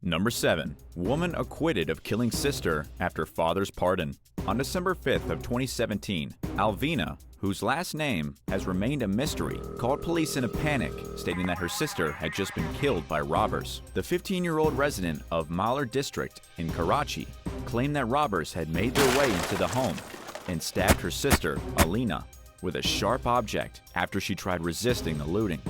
Number 7. Woman acquitted of killing sister after father's pardon. On December 5th of 2017, Alvina, whose last name has remained a mystery, called police in a panic, stating that her sister had just been killed by robbers. The 15-year-old resident of Malar district in Karachi claimed that robbers had made their way into the home and stabbed her sister, Alina, with a sharp object after she tried resisting the looting.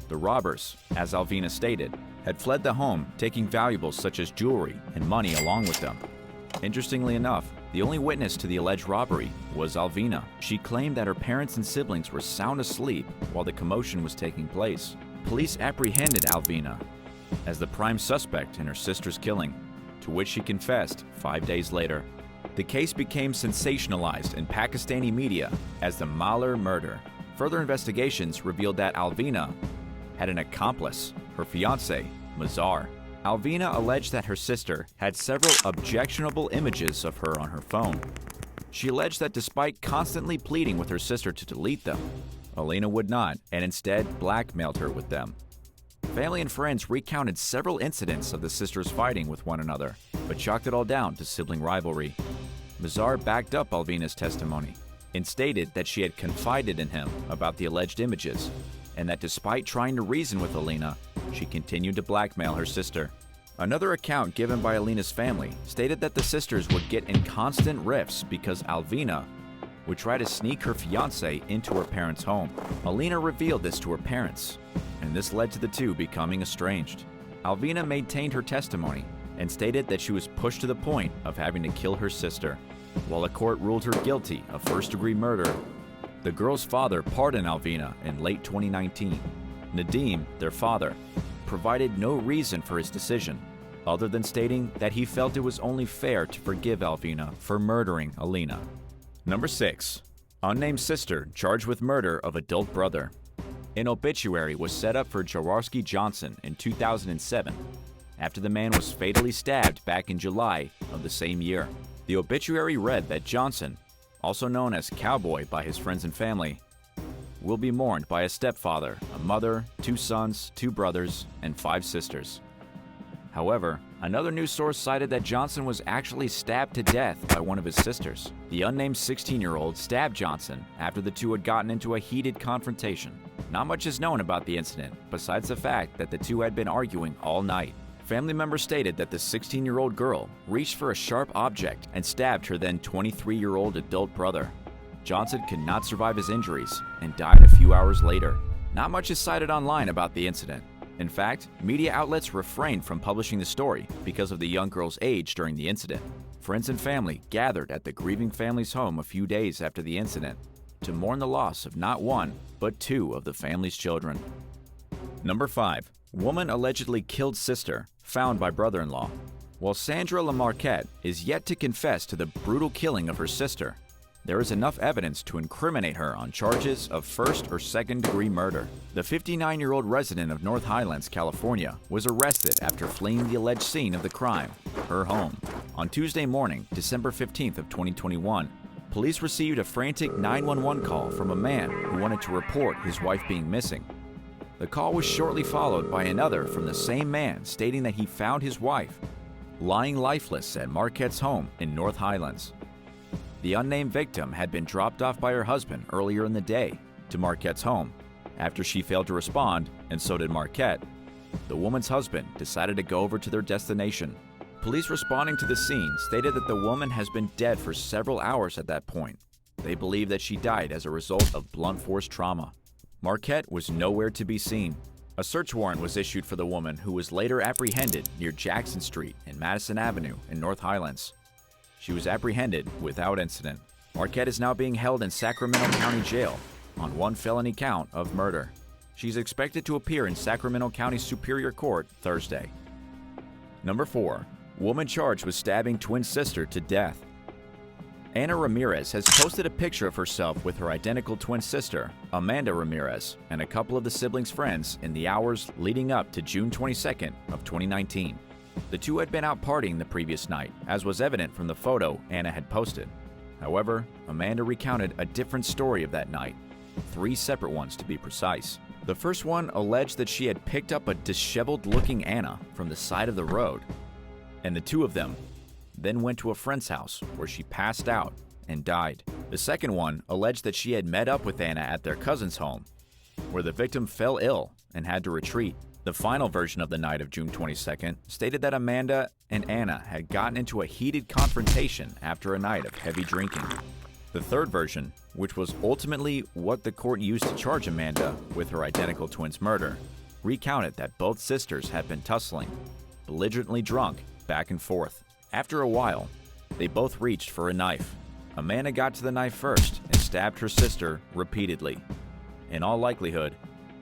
The robbers, as Alvina stated, had fled the home, taking valuables such as jewelry and money along with them. Interestingly enough, the only witness to the alleged robbery was Alvina. She claimed that her parents and siblings were sound asleep while the commotion was taking place. Police apprehended Alvina as the prime suspect in her sister's killing, to which she confessed 5 days later. The case became sensationalized in Pakistani media as the Malar murder. Further investigations revealed that Alvina had an accomplice, her fiancé, Mazar. Alvina alleged that her sister had several objectionable images of her on her phone. She alleged that despite constantly pleading with her sister to delete them, Alina would not, and instead blackmailed her with them. Family and friends recounted several incidents of the sisters fighting with one another, but chalked it all down to sibling rivalry. Mazar backed up Alvina's testimony and stated that she had confided in him about the alleged images, and that despite trying to reason with Alina, she continued to blackmail her sister. Another account given by Alina's family stated that the sisters would get in constant rifts because Alvina would try to sneak her fiancé into her parents' home. Alina revealed this to her parents, and this led to the two becoming estranged. Alvina maintained her testimony and stated that she was pushed to the point of having to kill her sister. While a court ruled her guilty of first-degree murder, the girl's father pardoned Alvina in late 2019. Nadim, their father, provided no reason for his decision, other than stating that he felt it was only fair to forgive Alvina for murdering Alina. Number 6. Unnamed sister charged with murder of adult brother. An obituary was set up for Jaworski Johnson in 2007, after the man was fatally stabbed back in July of the same year. The obituary read that Johnson, also known as Cowboy by his friends and family, will be mourned by a stepfather, a mother, 2 sons, 2 brothers, and 5 sisters. However, another news source cited that Johnson was actually stabbed to death by one of his sisters. The unnamed 16-year-old stabbed Johnson after the two had gotten into a heated confrontation. Not much is known about the incident, besides the fact that the two had been arguing all night. Family members stated that the 16-year-old girl reached for a sharp object and stabbed her then 23-year-old adult brother. Johnson could not survive his injuries and died a few hours later. Not much is cited online about the incident. In fact, media outlets refrained from publishing the story because of the young girl's age during the incident. Friends and family gathered at the grieving family's home a few days after the incident to mourn the loss of not one, but 2 of the family's children. Number 5. Woman allegedly killed sister, found by brother-in-law. While Sandra Lamarquette is yet to confess to the brutal killing of her sister, there is enough evidence to incriminate her on charges of first or second-degree murder. The 59-year-old resident of North Highlands, California, was arrested after fleeing the alleged scene of the crime, her home. On Tuesday morning, December 15th of 2021, police received a frantic 911 call from a man who wanted to report his wife being missing. The call was shortly followed by another from the same man stating that he found his wife lying lifeless at Marquette's home in North Highlands. The unnamed victim had been dropped off by her husband earlier in the day to Marquette's home. After she failed to respond, and so did Marquette, the woman's husband decided to go over to their destination. Police responding to the scene stated that the woman has been dead for several hours at that point. They believe that she died as a result of blunt force trauma. Marquette was nowhere to be seen. A search warrant was issued for the woman, who was later apprehended near Jackson Street and Madison Avenue in North Highlands. She was apprehended without incident. Marquette is now being held in Sacramento County Jail on 1 felony count of murder. She's expected to appear in Sacramento County Superior Court Thursday. Number 4. Woman charged with stabbing twin sister to death. Ana Ramirez has posted a picture of herself with her identical twin sister, Amanda Ramirez, and a couple of the siblings' friends in the hours leading up to June 22nd of 2019. The two had been out partying the previous night, as was evident from the photo Anna had posted. However, Amanda recounted a different story of that night, 3 separate ones to be precise. The first one alleged that she had picked up a disheveled-looking Anna from the side of the road and the two of them then went to a friend's house where she passed out and died. The second one alleged that she had met up with Anna at their cousin's home, where the victim fell ill and had to retreat. The final version of the night of June 22nd stated that Amanda and Anna had gotten into a heated confrontation after a night of heavy drinking. The third version, which was ultimately what the court used to charge Amanda with her identical twins' murder, recounted that both sisters had been tussling, belligerently drunk, back and forth. After a while, they both reached for a knife. Amanda got to the knife first and stabbed her sister repeatedly. In all likelihood,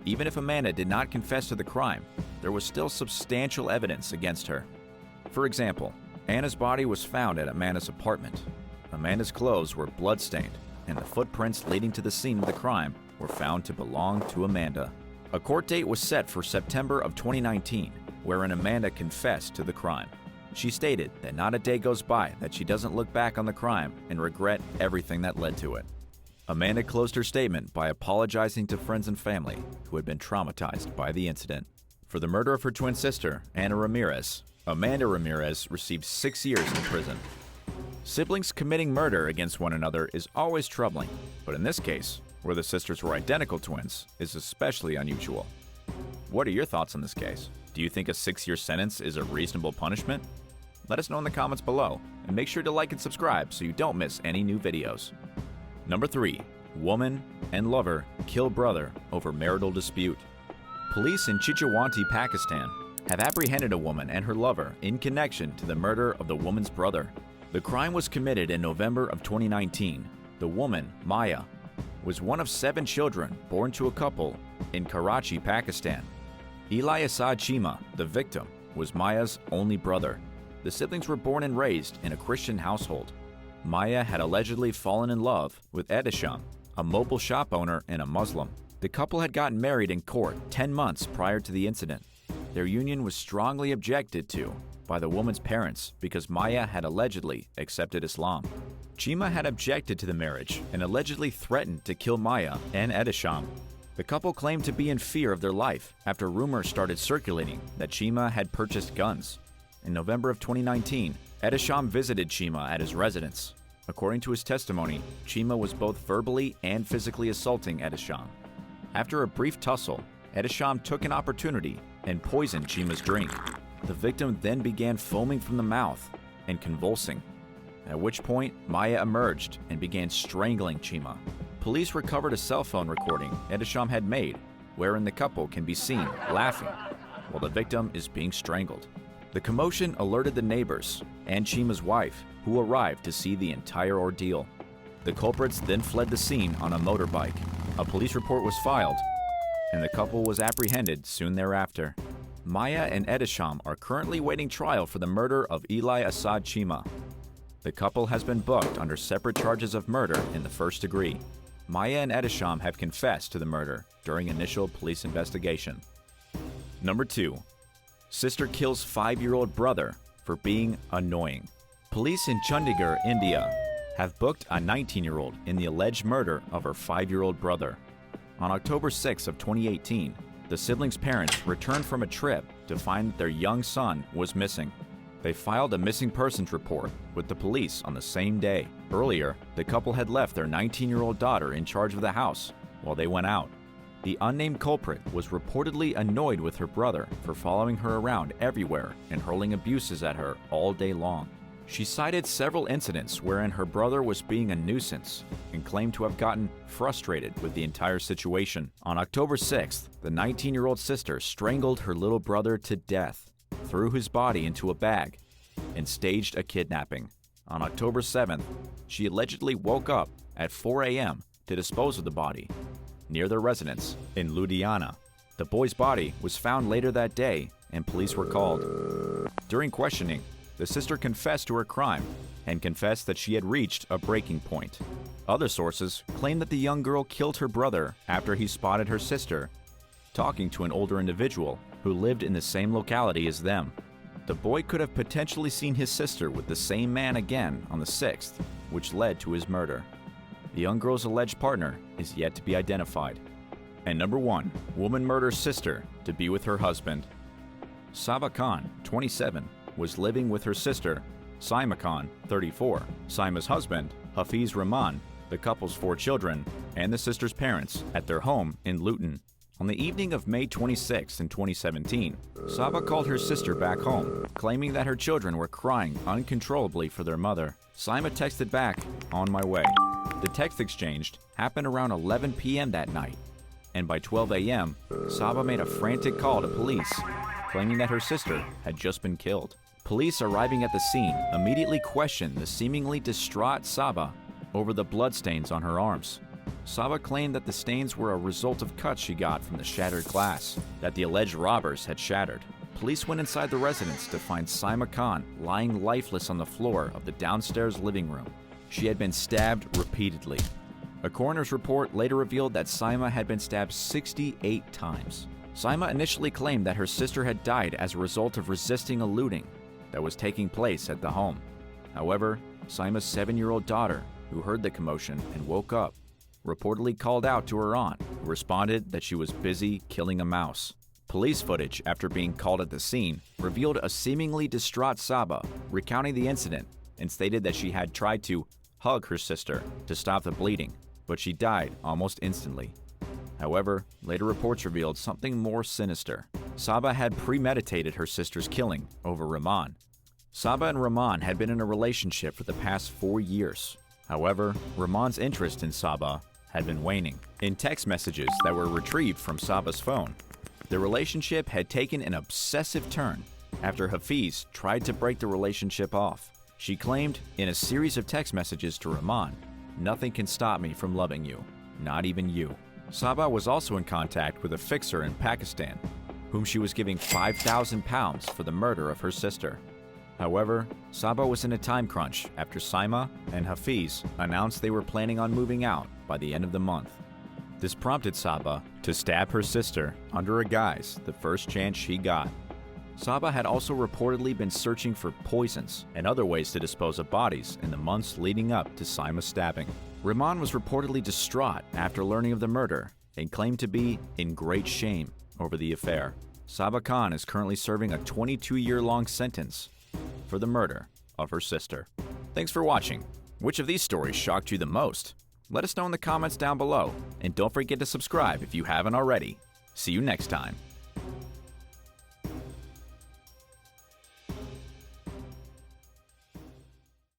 even if Amanda did not confess to the crime, there was still substantial evidence against her. For example, Anna's body was found at Amanda's apartment. Amanda's clothes were bloodstained, and the footprints leading to the scene of the crime were found to belong to Amanda. A court date was set for September of 2019, wherein Amanda confessed to the crime. She stated that not a day goes by that she doesn't look back on the crime and regret everything that led to it. Amanda closed her statement by apologizing to friends and family who had been traumatized by the incident. For the murder of her twin sister, Anna Ramirez, Amanda Ramirez received 6 years in prison. Siblings committing murder against one another is always troubling, but in this case, where the sisters were identical twins, is especially unusual. What are your thoughts on this case? Do you think a 6-year sentence is a reasonable punishment? Let us know in the comments below, and make sure to like and subscribe so you don't miss any new videos. Number 3. Woman and lover kill brother over marital dispute. Police in Chichawanti, Pakistan, have apprehended a woman and her lover in connection to the murder of the woman's brother. The crime was committed in November of 2019. The woman, Maya, was one of 7 children born to a couple in Karachi, Pakistan. Eli Asad Chima, the victim, was Maya's only brother. The siblings were born and raised in a Christian household. Maya had allegedly fallen in love with Edisham, a mobile shop owner and a Muslim. The couple had gotten married in court 10 months prior to the incident. Their union was strongly objected to by the woman's parents because Maya had allegedly accepted Islam. Chima had objected to the marriage and allegedly threatened to kill Maya and Edisham. The couple claimed to be in fear of their life after rumors started circulating that Chima had purchased guns. In November of 2019, Edisham visited Chima at his residence. According to his testimony, Chima was both verbally and physically assaulting Edisham. After a brief tussle, Edisham took an opportunity and poisoned Chima's drink. The victim then began foaming from the mouth and convulsing, at which point Maya emerged and began strangling Chima. Police recovered a cell phone recording Edisham had made, wherein the couple can be seen laughing while the victim is being strangled. The commotion alerted the neighbors and Chima's wife, who arrived to see the entire ordeal. The culprits then fled the scene on a motorbike. A police report was filed, and the couple was apprehended soon thereafter. Maya and Edisham are currently waiting trial for the murder of Eli Asad Chima. The couple has been booked under separate charges of murder in the first degree. Maya and Edisham have confessed to the murder during initial police investigation. Number 2. Sister kills 5-year-old brother for being annoying. Police in Chandigarh, India, have booked a 19-year-old in the alleged murder of her 5-year-old brother. On October 6 of 2018, the siblings' parents returned from a trip to find that their young son was missing. They filed a missing persons report with the police on the same day. Earlier, the couple had left their 19-year-old daughter in charge of the house while they went out. The unnamed culprit was reportedly annoyed with her brother for following her around everywhere and hurling abuses at her all day long. She cited several incidents wherein her brother was being a nuisance and claimed to have gotten frustrated with the entire situation. On October 6th, the 19-year-old sister strangled her little brother to death, threw his body into a bag, and staged a kidnapping. On October 7th, she allegedly woke up at 4 a.m. to dispose of the body near their residence in Ludhiana. The boy's body was found later that day and police were called. During questioning, the sister confessed to her crime and confessed that she had reached a breaking point. Other sources claim that the young girl killed her brother after he spotted her sister talking to an older individual who lived in the same locality as them. The boy could have potentially seen his sister with the same man again on the 6th, which led to his murder. The young girl's alleged partner is yet to be identified. And number 1, woman murders sister to be with her husband. Saba Khan, 27, was living with her sister, Saima Khan, 34, Saima's husband, Hafiz Rahman, the couple's 4 children, and the sister's parents at their home in Luton. On the evening of May 26 in 2017, Saba called her sister back home, claiming that her children were crying uncontrollably for their mother. Saima texted back, "On my way." The text exchanged happened around 11 p.m. that night, and by 12 a.m., Saba made a frantic call to police, claiming that her sister had just been killed. Police arriving at the scene immediately questioned the seemingly distraught Saba over the bloodstains on her arms. Saba claimed that the stains were a result of cuts she got from the shattered glass that the alleged robbers had shattered. Police went inside the residence to find Saima Khan lying lifeless on the floor of the downstairs living room. She had been stabbed repeatedly. A coroner's report later revealed that Saima had been stabbed 68 times. Saima initially claimed that her sister had died as a result of resisting a looting that was taking place at the home. However, Saima's 7-year-old daughter, who heard the commotion and woke up, reportedly called out to her aunt, who responded that she was busy killing a mouse. Police footage after being called at the scene revealed a seemingly distraught Saba recounting the incident and stated that she had tried to hug her sister to stop the bleeding, but she died almost instantly. However, later reports revealed something more sinister. Saba had premeditated her sister's killing over Rahman. Saba and Rahman had been in a relationship for the past 4 years. However, Rahman's interest in Saba had been waning. In text messages that were retrieved from Saba's phone, the relationship had taken an obsessive turn after Hafiz tried to break the relationship off. She claimed in a series of text messages to Rahman, "Nothing can stop me from loving you, not even you." Saba was also in contact with a fixer in Pakistan, whom she was giving £5,000 for the murder of her sister. However, Saba was in a time crunch after Saima and Hafiz announced they were planning on moving out by the end of the month. This prompted Saba to stab her sister under a guise the first chance she got. Saba had also reportedly been searching for poisons and other ways to dispose of bodies in the months leading up to Saima's stabbing. Rahman was reportedly distraught after learning of the murder and claimed to be in great shame over the affair. Saba Khan is currently serving a 22-year-long sentence for the murder of her sister. Thanks for watching. Which of these stories shocked you the most? Let us know in the comments down below, and don't forget to subscribe if you haven't already. See you next time.